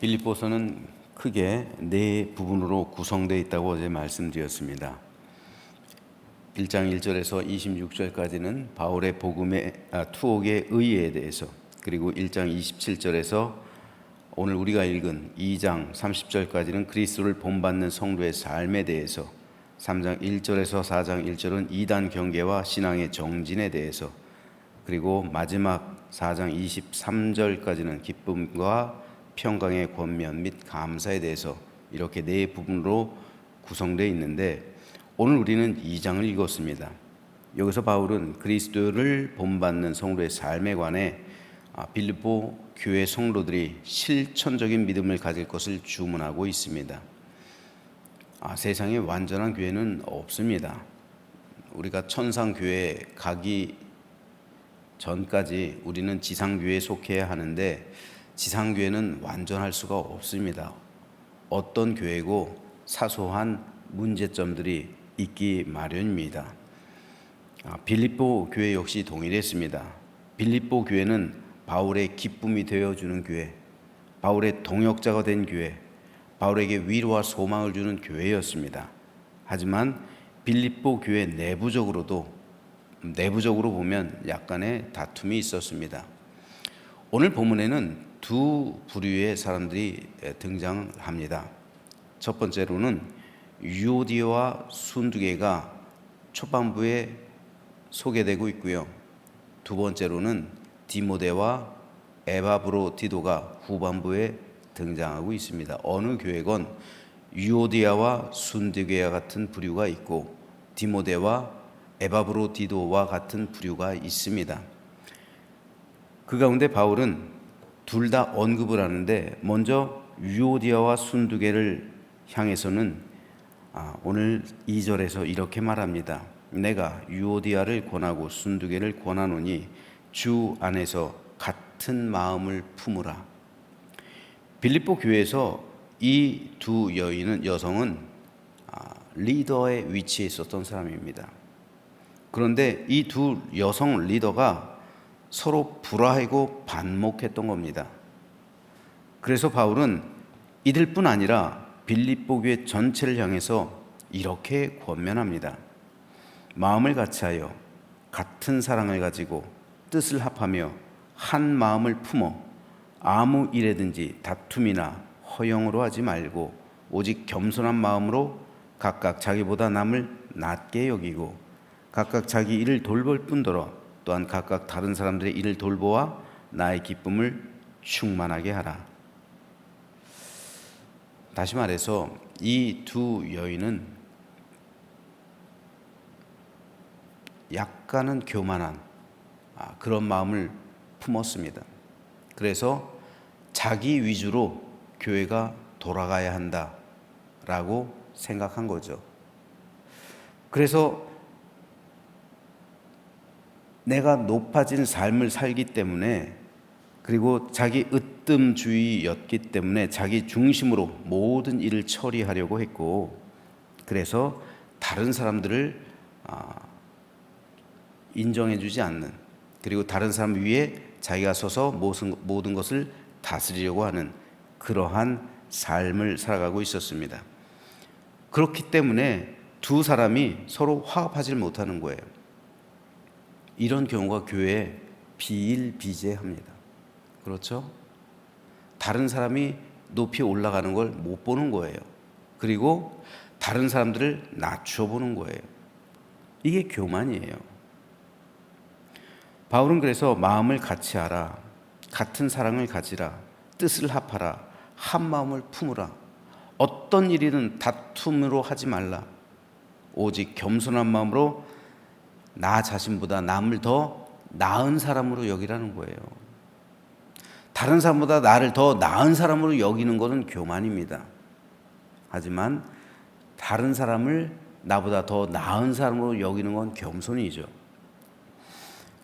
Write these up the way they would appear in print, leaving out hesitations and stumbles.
빌립보서는 크게 네 부분으로 구성되어 있다고 어제 말씀드렸습니다. 1장 1절에서 26절까지는 바울의 복음의 투옥의 의의에 대해서, 그리고 1장 27절에서 오늘 우리가 읽은 2장 30절까지는 그리스도를 본받는 성도의 삶에 대해서, 3장 1절에서 4장 1절은 이단 경계와 신앙의 정진에 대해서, 그리고 마지막 4장 23절까지는 기쁨과 평강의 권면 및 감사에 대해서 이렇게 네 부분으로 구성되어 있는데, 오늘 우리는 2장을 읽었습니다. 여기서 바울은 그리스도를 본받는 성도의 삶에 관해 빌립보 교회 성도들이 실천적인 믿음을 가질 것을 주문하고 있습니다. 세상에 완전한 교회는 없습니다. 우리가 천상교회에 가기 전까지 우리는 지상교회에 속해야 하는데, 지상교회는 완전할 수가 없습니다. 어떤 교회고 사소한 문제점들이 있기 마련입니다. 빌립보 교회 역시 동일했습니다. 빌립보 교회는 바울의 기쁨이 되어주는 교회, 바울의 동역자가 된 교회, 바울에게 위로와 소망을 주는 교회였습니다. 하지만 빌립보 교회 내부적으로 보면 약간의 다툼이 있었습니다. 오늘 본문에는 두 부류의 사람들이 등장합니다. 첫 번째로는 유오디아와 순두계가 초반부에 소개되고 있고요. 두 번째로는 디모데와 에바브로디도가 후반부에 등장하고 있습니다. 어느 교회건 유오디아와 순두계와 같은 부류가 있고 디모데와 에바브로디도와 같은 부류가 있습니다. 그 가운데 바울은 둘 다 언급을 하는데, 먼저 유오디아와 순두계를 향해서는 오늘 2절에서 이렇게 말합니다. 내가 유오디아를 권하고 순두계를 권하노니 주 안에서 같은 마음을 품으라. 빌립보 교회에서 이 두 여성은 리더의 위치에 있었던 사람입니다. 그런데 이 두 여성 리더가 서로 불화하고 반목했던 겁니다. 그래서 바울은 이들뿐 아니라 빌립보 교회 전체를 향해서 이렇게 권면합니다. 마음을 같이하여 같은 사랑을 가지고 뜻을 합하며 한 마음을 품어 아무 일에든지 다툼이나 허영으로 하지 말고 오직 겸손한 마음으로 각각 자기보다 남을 낮게 여기고 각각 자기 일을 돌볼 뿐더러 또한 각각 다른 사람들의 일을 돌보아 나의 기쁨을 충만하게 하라. 다시 말해서 이 두 여인은 약간은 교만한 그런 마음을 품었습니다. 그래서 자기 위주로 교회가 돌아가야 한다라고 생각한 거죠. 그래서 내가 높아진 삶을 살기 때문에, 그리고 자기 으뜸주의였기 때문에 자기 중심으로 모든 일을 처리하려고 했고, 그래서 다른 사람들을 인정해주지 않는, 그리고 다른 사람 위에 자기가 서서 모든 것을 다스리려고 하는 그러한 삶을 살아가고 있었습니다. 그렇기 때문에 두 사람이 서로 화합하지 못하는 거예요. 이런 경우가 교회에 비일비재합니다. 그렇죠? 다른 사람이 높이 올라가는 걸 못 보는 거예요. 그리고 다른 사람들을 낮춰 보는 거예요. 이게 교만이에요. 바울은 그래서 마음을 같이 하라, 같은 사랑을 가지라, 뜻을 합하라, 한 마음을 품으라, 어떤 일이든 다툼으로 하지 말라, 오직 겸손한 마음으로 나 자신보다 남을 더 나은 사람으로 여기라는 거예요. 다른 사람보다 나를 더 나은 사람으로 여기는 것은 교만입니다. 하지만 다른 사람을 나보다 더 나은 사람으로 여기는 건 겸손이죠.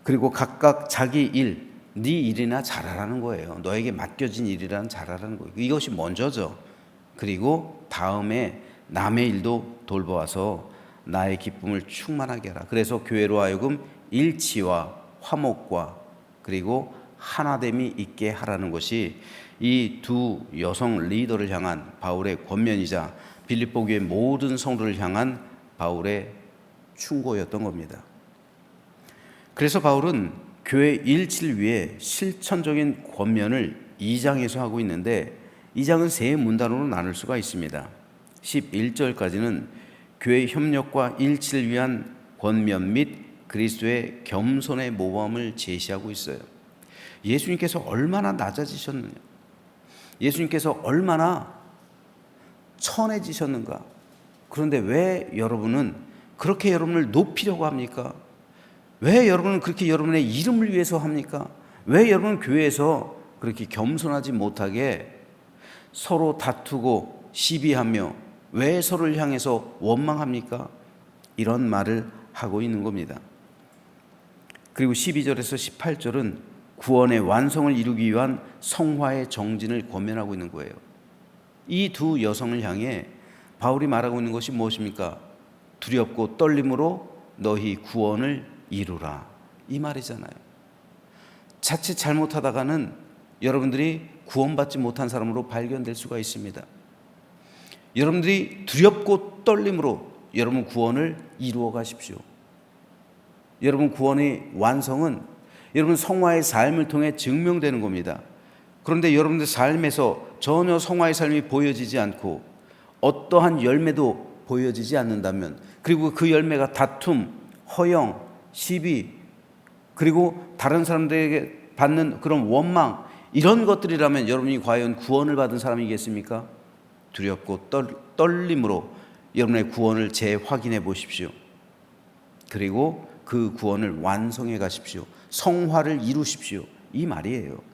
그리고 각각 자기 일, 네 일이나 잘하라는 거예요. 너에게 맡겨진 일이란 잘하라는 거예요. 이것이 먼저죠. 그리고 다음에 남의 일도 돌보아서 나의 기쁨을 충만하게 하라. 그래서 교회로 하여금 일치와 화목과 그리고 하나됨이 있게 하라는 것이 이 두 여성 리더를 향한 바울의 권면이자 빌립보 교회 모든 성도를 향한 바울의 충고였던 겁니다. 그래서 바울은 교회 일치를 위해 실천적인 권면을 2장에서 하고 있는데, 2장은 세 문단으로 나눌 수가 있습니다. 11절까지는 교회 협력과 일치를 위한 권면 및 그리스도의 겸손의 모범을 제시하고 있어요. 예수님께서 얼마나 낮아지셨느냐, 예수님께서 얼마나 천해지셨는가. 그런데 왜 여러분은 그렇게 여러분을 높이려고 합니까? 왜 여러분은 그렇게 여러분의 이름을 위해서 합니까? 왜 여러분은 교회에서 그렇게 겸손하지 못하게 서로 다투고 시비하며 왜 서로를 향해서 원망합니까? 이런 말을 하고 있는 겁니다. 그리고 12절에서 18절은 구원의 완성을 이루기 위한 성화의 정진을 권면하고 있는 거예요. 이 두 여성을 향해 바울이 말하고 있는 것이 무엇입니까? 두렵고 떨림으로 너희 구원을 이루라, 이 말이잖아요. 자칫 잘못하다가는 여러분들이 구원받지 못한 사람으로 발견될 수가 있습니다. 여러분들이 두렵고 떨림으로 여러분 구원을 이루어 가십시오. 여러분 구원의 완성은 여러분 성화의 삶을 통해 증명되는 겁니다. 그런데 여러분들 삶에서 전혀 성화의 삶이 보여지지 않고 어떠한 열매도 보여지지 않는다면, 그리고 그 열매가 다툼, 허영, 시비, 그리고 다른 사람들에게 받는 그런 원망, 이런 것들이라면 여러분이 과연 구원을 받은 사람이겠습니까? 두렵고 떨림으로 여러분의 구원을 재확인해 보십시오. 그리고 그 구원을 완성해 가십시오. 성화를 이루십시오, 이 말이에요.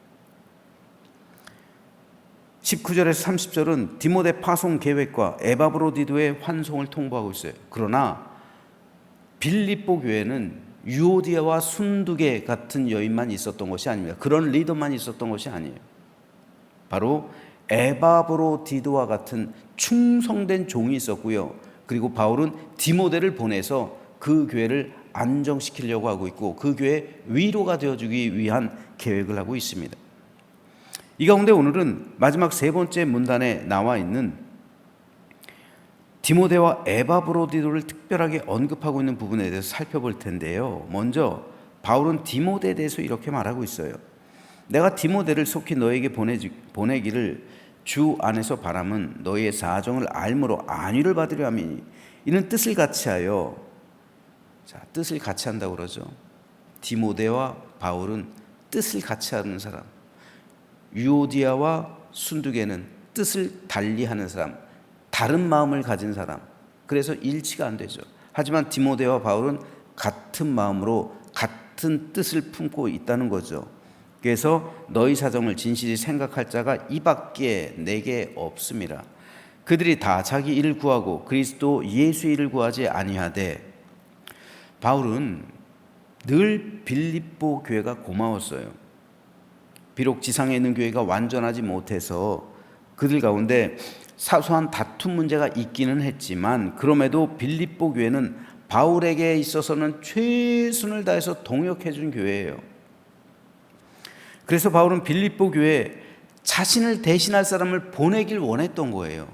19절에서 30절은 디모데 파송 계획과 에바브로디도의 환송을 통보하고 있어요. 그러나 빌립보 교회는 유오디아와 순두계 같은 여인만 있었던 것이 아닙니다. 그런 리더만 있었던 것이 아니에요. 바로 에바브로디도와 같은 충성된 종이 있었고요. 그리고 바울은 디모데를 보내서 그 교회를 안정시키려고 하고 있고 그 교회의 위로가 되어주기 위한 계획을 하고 있습니다. 이 가운데 오늘은 마지막 세 번째 문단에 나와 있는 디모데와 에바브로디도를 특별하게 언급하고 있는 부분에 대해서 살펴볼 텐데요. 먼저 바울은 디모데에 대해서 이렇게 말하고 있어요. 내가 디모데를 속히 너에게 보내기를 주 안에서 바람은 너희의 사정을 알므로 안위를 받으려 함이니 이는 뜻을 같이하여, 자, 뜻을 같이 한다고 그러죠. 디모데와 바울은 뜻을 같이 하는 사람, 유오디아와 순두계는 뜻을 달리하는 사람, 다른 마음을 가진 사람, 그래서 일치가 안 되죠. 하지만 디모데와 바울은 같은 마음으로 같은 뜻을 품고 있다는 거죠. 그래서 너희 사정을 진실히 생각할 자가 이밖에 내게 없음이라. 그들이 다 자기 일을 구하고 그리스도 예수의 일을 구하지 아니하되. 바울은 늘 빌립보 교회가 고마웠어요. 비록 지상에 있는 교회가 완전하지 못해서 그들 가운데 사소한 다툼 문제가 있기는 했지만, 그럼에도 빌립보 교회는 바울에게 있어서는 최선을 다해서 동역해 준 교회예요. 그래서 바울은 빌립보 교회에 자신을 대신할 사람을 보내길 원했던 거예요.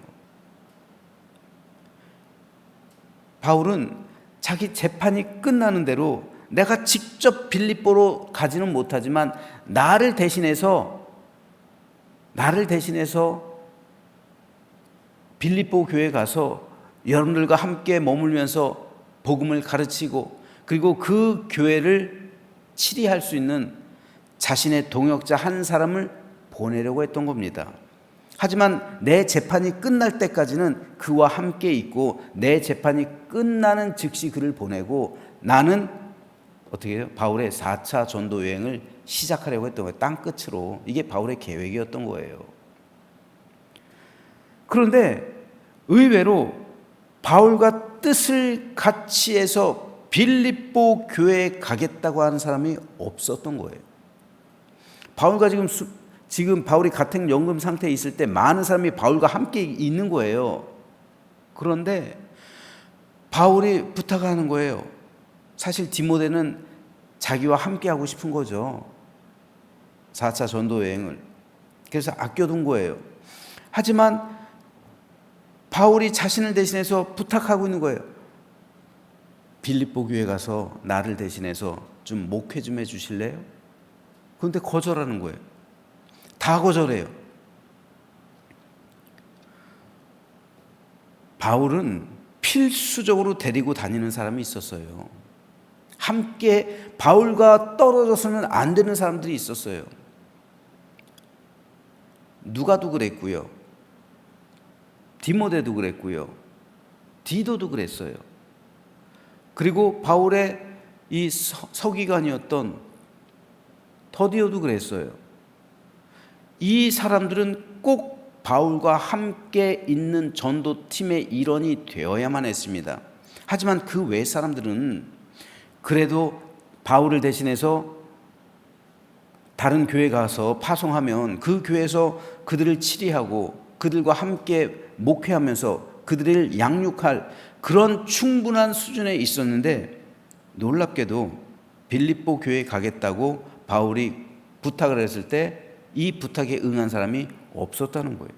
바울은 자기 재판이 끝나는 대로 내가 직접 빌립보로 가지는 못하지만 나를 대신해서 빌립보 교회에 가서 여러분들과 함께 머물면서 복음을 가르치고 그리고 그 교회를 치리할 수 있는 자신의 동역자 한 사람을 보내려고 했던 겁니다. 하지만 내 재판이 끝날 때까지는 그와 함께 있고 내 재판이 끝나는 즉시 그를 보내고 나는 어떻게 해요? 바울의 4차 전도 여행을 시작하려고 했던 거예요. 땅끝으로. 이게 바울의 계획이었던 거예요. 그런데 의외로 바울과 뜻을 같이 해서 빌립보 교회에 가겠다고 하는 사람이 없었던 거예요. 바울과 지금 바울이 가택연금 상태에 있을 때 많은 사람이 바울과 함께 있는 거예요. 그런데 바울이 부탁하는 거예요. 사실 디모데는 자기와 함께 하고 싶은 거죠. 4차 전도 여행을. 그래서 아껴둔 거예요. 하지만 바울이 자신을 대신해서 부탁하고 있는 거예요. 빌립보 교회 가서 나를 대신해서 좀 목회 좀 해주실래요? 그런데 거절하는 거예요. 다 거절해요. 바울은 필수적으로 데리고 다니는 사람이 있었어요. 함께 바울과 떨어져서는 안 되는 사람들이 있었어요. 누가도 그랬고요. 디모데도 그랬고요. 디도도 그랬어요. 그리고 바울의 이 서기관이었던 더디오도 그랬어요. 이 사람들은 꼭 바울과 함께 있는 전도팀의 일원이 되어야만 했습니다. 하지만 그 외 사람들은 그래도 바울을 대신해서 다른 교회 가서 파송하면 그 교회에서 그들을 치리하고 그들과 함께 목회하면서 그들을 양육할 그런 충분한 수준에 있었는데, 놀랍게도 빌립보 교회에 가겠다고 바울이 부탁을 했을 때 이 부탁에 응한 사람이 없었다는 거예요.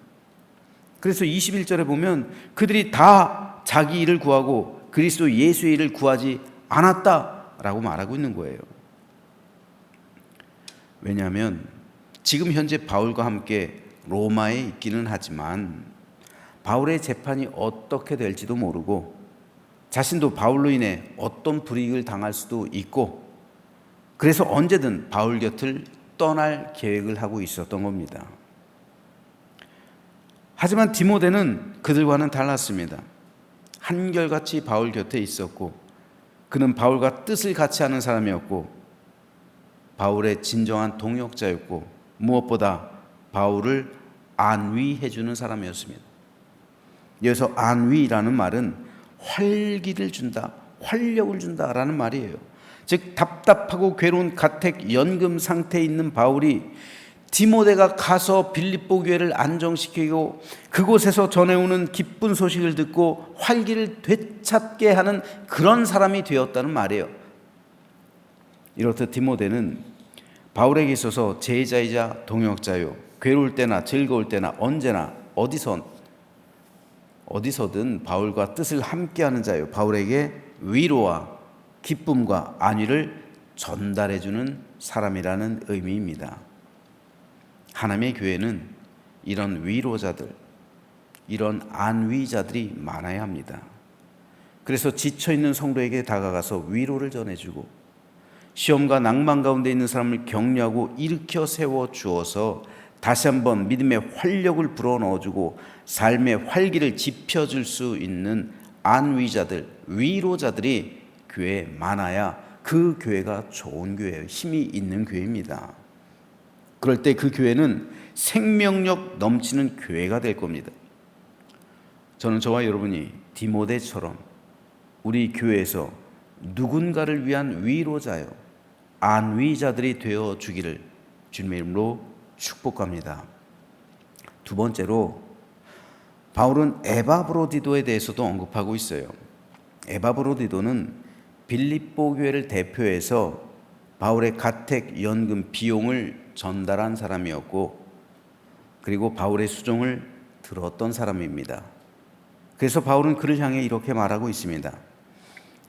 그래서 21절에 보면 그들이 다 자기 일을 구하고 그리스도 예수의 일을 구하지 않았다라고 말하고 있는 거예요. 왜냐하면 지금 현재 바울과 함께 로마에 있기는 하지만 바울의 재판이 어떻게 될지도 모르고 자신도 바울로 인해 어떤 불이익을 당할 수도 있고, 그래서 언제든 바울 곁을 떠날 계획을 하고 있었던 겁니다. 하지만 디모데는 그들과는 달랐습니다. 한결같이 바울 곁에 있었고 그는 바울과 뜻을 같이 하는 사람이었고 바울의 진정한 동역자였고 무엇보다 바울을 안위해 주는 사람이었습니다. 여기서 안위라는 말은 활기를 준다, 활력을 준다라는 말이에요. 즉 답답하고 괴로운 가택 연금 상태에 있는 바울이 디모데가 가서 빌립보 교회를 안정시키고 그곳에서 전해오는 기쁜 소식을 듣고 활기를 되찾게 하는 그런 사람이 되었다는 말이에요. 이렇듯 디모데는 바울에게 있어서 제자이자 동역자요, 괴로울 때나 즐거울 때나 언제나 어디서든 바울과 뜻을 함께하는 자요, 바울에게 위로와 기쁨과 안위를 전달해주는 사람이라는 의미입니다. 하나님의 교회는 이런 위로자들, 이런 안위자들이 많아야 합니다. 그래서 지쳐있는 성도에게 다가가서 위로를 전해주고 시험과 낭만 가운데 있는 사람을 격려하고 일으켜 세워 주어서 다시 한번 믿음의 활력을 불어넣어주고 삶의 활기를 지펴줄 수 있는 안위자들, 위로자들이 교회에 많아야 그 교회가 좋은 교회예요. 힘이 있는 교회입니다. 그럴 때 그 교회는 생명력 넘치는 교회가 될 겁니다. 저는 저와 여러분이 디모데처럼 우리 교회에서 누군가를 위한 위로자요, 안위자들이 되어 주기를 주님의 이름으로 축복합니다. 두 번째로 바울은 에바브로디도에 대해서도 언급하고 있어요. 에바브로디도는 빌립보 교회를 대표해서 바울의 가택 연금 비용을 전달한 사람이었고 그리고 바울의 수종을 들었던 사람입니다. 그래서 바울은 그를 향해 이렇게 말하고 있습니다.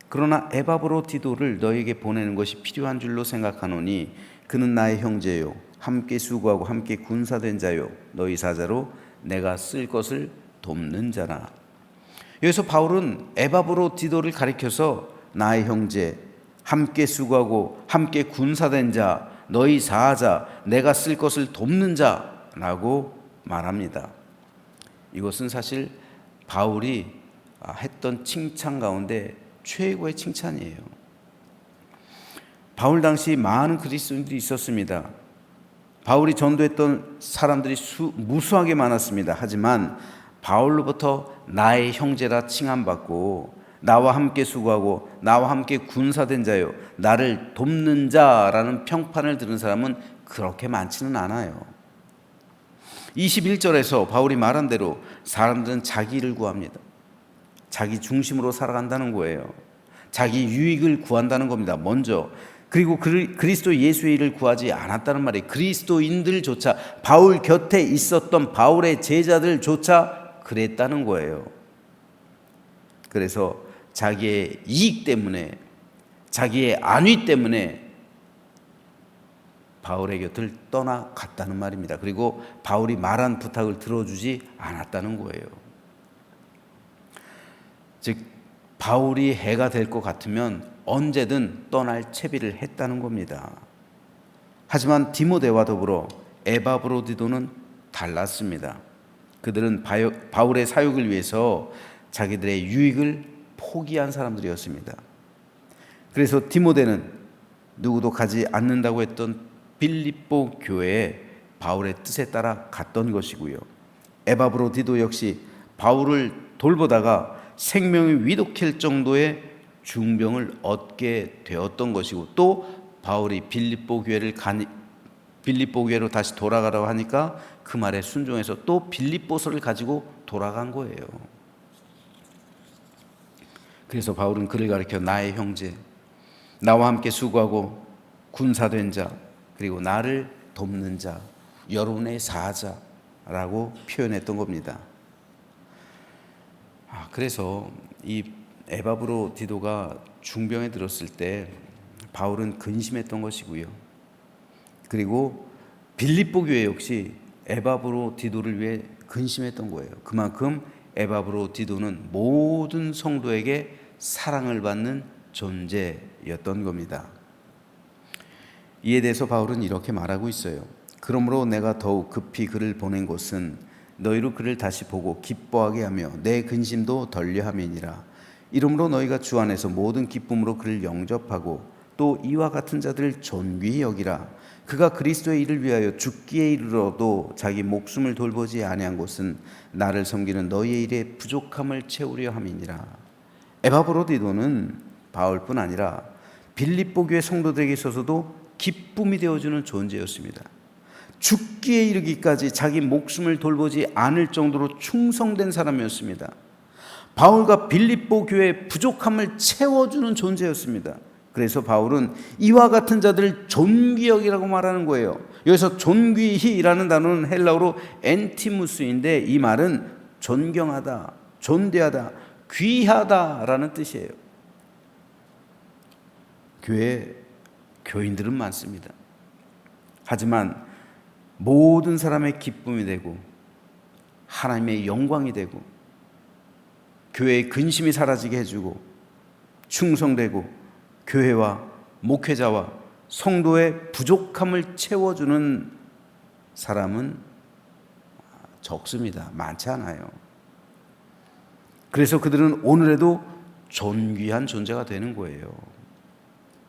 그러나 에바브로디도를 너에게 보내는 것이 필요한 줄로 생각하노니 그는 나의 형제요, 함께 수고하고 함께 군사된 자요, 너희 사자로 내가 쓸 것을 돕는 자라. 여기서 바울은 에바브로디도를 가리켜서 나의 형제, 함께 수고하고 함께 군사된 자, 너희 사자, 내가 쓸 것을 돕는 자라고 말합니다. 이것은 사실 바울이 했던 칭찬 가운데 최고의 칭찬이에요. 바울 당시 많은 그리스도인들이 있었습니다. 바울이 전도했던 사람들이 무수하게 많았습니다. 하지만 바울로부터 나의 형제라 칭함받고 나와 함께 수고하고 나와 함께 군사된 자요, 나를 돕는 자라는 평판을 들은 사람은 그렇게 많지는 않아요. 21절에서 바울이 말한 대로 사람들은 자기 일을 구합니다. 자기 중심으로 살아간다는 거예요. 자기 유익을 구한다는 겁니다. 먼저 그리고 그리스도 예수의 일을 구하지 않았다는 말이에요. 그리스도인들조차, 바울 곁에 있었던 바울의 제자들조차 그랬다는 거예요. 그래서 자기의 이익 때문에, 자기의 안위 때문에 바울의 곁을 떠나갔다는 말입니다. 그리고 바울이 말한 부탁을 들어주지 않았다는 거예요. 즉 바울이 해가 될 것 같으면 언제든 떠날 채비를 했다는 겁니다. 하지만 디모데와 더불어 에바브로디도는 달랐습니다. 그들은 바울의 사역을 위해서 자기들의 유익을 포기한 사람들이었습니다. 그래서 디모데는 누구도 가지 않는다고 했던 빌립보 교회에 바울의 뜻에 따라 갔던 것이고요. 에바브로디도 역시 바울을 돌보다가 생명이 위독할 정도의 중병을 얻게 되었던 것이고, 또 바울이 빌립보 교회로 다시 돌아가라고 하니까 그 말에 순종해서 또 빌립보서를 가지고 돌아간 거예요. 그래서 바울은 그를 가리켜 나의 형제, 나와 함께 수고하고 군사된 자, 그리고 나를 돕는 자, 여론의 사자라고 표현했던 겁니다. 그래서 이 에바브로디도가 중병에 들었을 때 바울은 근심했던 것이고요. 그리고 빌립보 교회 역시 에바브로디도를 위해 근심했던 거예요. 그만큼 에바브로디도는 모든 성도에게 사랑을 받는 존재였던 겁니다. 이에 대해서 바울은 이렇게 말하고 있어요. 그러므로 내가 더욱 급히 그를 보낸 것은 너희로 그를 다시 보고 기뻐하게 하며 내 근심도 덜려함이니라. 이러므로 너희가 주 안에서 모든 기쁨으로 그를 영접하고 또 이와 같은 자들을 존귀히 여기라. 그가 그리스도의 일을 위하여 죽기에 이르러도 자기 목숨을 돌보지 아니한 것은 나를 섬기는 너희의 일에 부족함을 채우려 함이니라. 에바브로디도는 바울뿐 아니라 빌립보 교회 성도들에게 있어서도 기쁨이 되어주는 존재였습니다. 죽기에 이르기까지 자기 목숨을 돌보지 않을 정도로 충성된 사람이었습니다. 바울과 빌립보 교회의 부족함을 채워주는 존재였습니다. 그래서 바울은 이와 같은 자들을 존귀히 여기라고 말하는 거예요. 여기서 존귀히라는 단어는 헬라어로 엔티무스인데 이 말은 존경하다, 존대하다, 귀하다라는 뜻이에요. 교회에 교인들은 많습니다. 하지만 모든 사람의 기쁨이 되고 하나님의 영광이 되고 교회의 근심이 사라지게 해주고 충성되고 교회와 목회자와 성도의 부족함을 채워주는 사람은 적습니다. 많지 않아요. 그래서 그들은 오늘에도 존귀한 존재가 되는 거예요.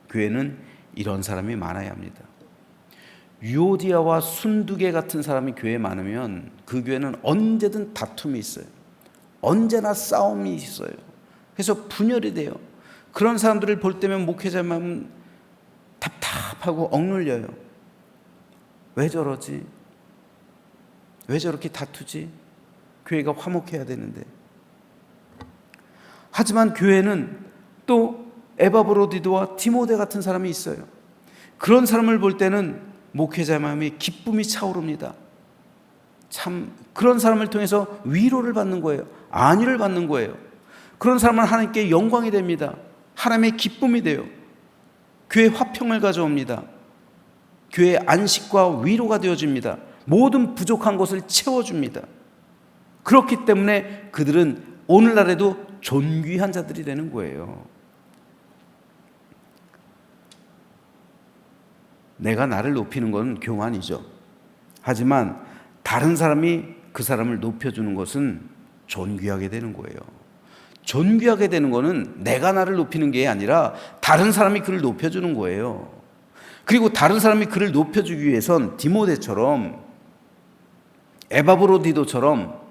교회는 이런 사람이 많아야 합니다. 유오디아와 순두계 같은 사람이 교회에 많으면 그 교회는 언제든 다툼이 있어요. 언제나 싸움이 있어요. 그래서 분열이 돼요. 그런 사람들을 볼 때면 목회자 마음은 답답하고 억눌려요. 왜 저러지? 왜 저렇게 다투지? 교회가 화목해야 되는데. 하지만 교회는 또 에바브로디도와 디모데 같은 사람이 있어요. 그런 사람을 볼 때는 목회자 마음에 기쁨이 차오릅니다. 참 그런 사람을 통해서 위로를 받는 거예요. 안위를 받는 거예요. 그런 사람은 하나님께 영광이 됩니다. 하나님의 기쁨이 돼요. 교회 화평을 가져옵니다. 교회 안식과 위로가 되어집니다. 모든 부족한 것을 채워줍니다. 그렇기 때문에 그들은 오늘날에도 존귀한 자들이 되는 거예요. 내가 나를 높이는 건 교만이죠. 하지만 다른 사람이 그 사람을 높여주는 것은 존귀하게 되는 거예요. 존귀하게 되는 것은 내가 나를 높이는 게 아니라 다른 사람이 그를 높여주는 거예요. 그리고 다른 사람이 그를 높여주기 위해선 디모데처럼 에바브로디도처럼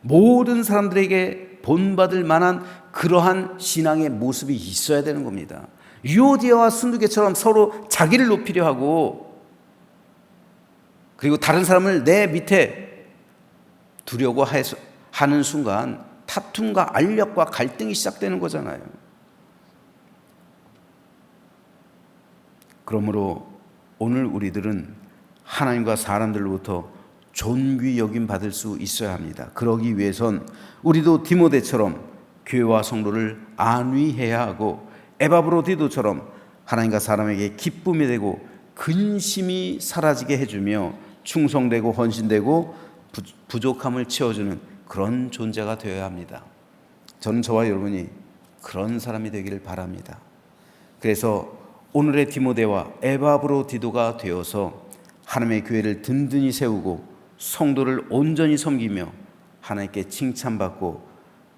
모든 사람들에게 본받을 만한 그러한 신앙의 모습이 있어야 되는 겁니다. 유오디아와 순두계처럼 서로 자기를 높이려 하고 그리고 다른 사람을 내 밑에 두려고 하는 순간 다툼과 알력과 갈등이 시작되는 거잖아요. 그러므로 오늘 우리들은 하나님과 사람들로부터 존귀 여김 받을 수 있어야 합니다. 그러기 위해선 우리도 디모데처럼 교회와 성도를 안위해야 하고 에바브로디도처럼 하나님과 사람에게 기쁨이 되고 근심이 사라지게 해주며 충성되고 헌신되고 부족함을 채워주는 그런 존재가 되어야 합니다. 저는 저와 여러분이 그런 사람이 되기를 바랍니다. 그래서 오늘의 디모데와 에바브로디도가 되어서 하나님의 교회를 든든히 세우고 성도를 온전히 섬기며 하나님께 칭찬받고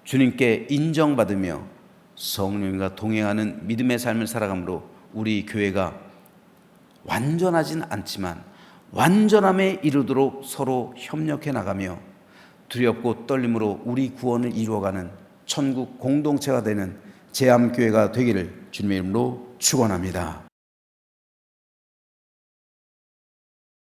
주님께 인정받으며 성령님과 동행하는 믿음의 삶을 살아감으로 우리 교회가 완전하진 않지만 완전함에 이르도록 서로 협력해 나가며 두렵고 떨림으로 우리 구원을 이루어가는 천국 공동체가 되는 제암교회가 되기를 주님의 이름으로 축원합니다.